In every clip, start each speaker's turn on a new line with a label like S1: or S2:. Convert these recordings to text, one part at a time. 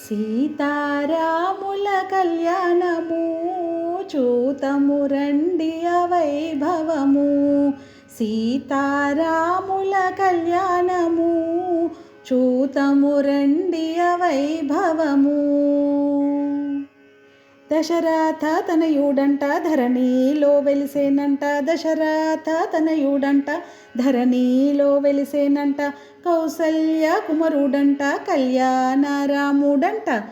S1: సీతారాముల కళ్యాణము చూతము రండి అవైభవము. సీతారాముల కళ్యాణము చూతము రండి అవైభవము. దశరథ తనయుడంట ధరణిలో వెలిసేనంట. దశరథ తనయుడంట ధరణిలో వెలిసేనంట. కౌసల్య కుమారుడంట కళ్యాణ రాముడంట.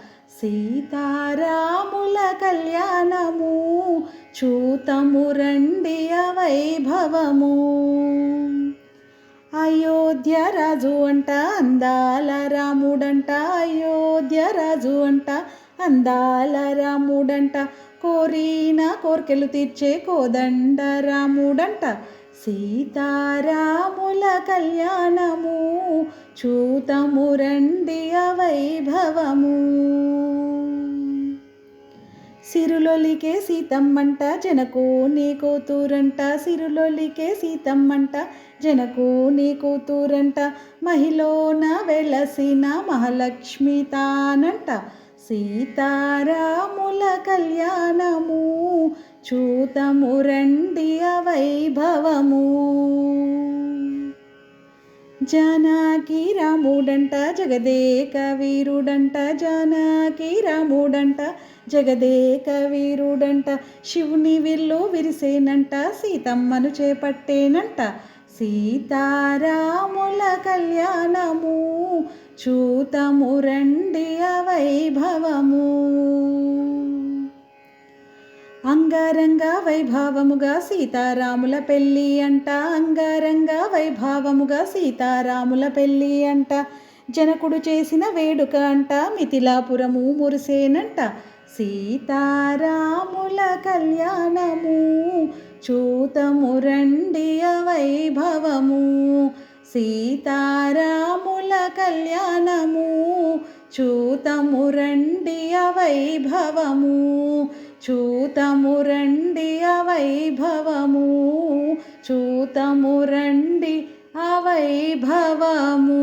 S1: సీతారాముల కళ్యాణము చూతము రండి అవైభవము. అయోధ్య రాజు అంట అందాల రాముడంట. అయోధ్య రాజు అంట అందాల రాముడంట. కోరిన కోర్కెలు తీర్చే కోదండ రాముడంట. సీతారాముల కళ్యాణము చూతము రండి అవైభవము. సిరులొలికే సీతమ్మంట జనకుని కూతురంట. సిరులొలికే సీతమ్మంట జనకుని కూతురంట. మహిళన వెలసిన మహాలక్ష్మి తానంట. సీతారాముల కళ్యాణము చూతము రండి అవైభవము. జానకి రాముడంట జగదేక వీరుడంట. జానకి రాముడంట జగదేక వీరుడంట. శివుని విల్లు విరిసేనంట సీతమ్మను చేపట్టేనంట. సీతారాముల కళ్యాణము చూతము రండి అవైభవము. అంగరంగ వైభవముగా సీతారాముల పెళ్ళి అంట. అంగరంగ వైభవముగా సీతారాముల పెళ్ళి అంట. జనకుడు చేసిన వేడుక అంట మిథిలాపురము మురిసేనంట. సీతారాముల కళ్యాణము చూతము రండి అవైభవము. సీతారాముల కళ్యాణము చూతము రండి అవైభవము. చూతము రండి అవైభవము. చూతము రండి అవైభవము.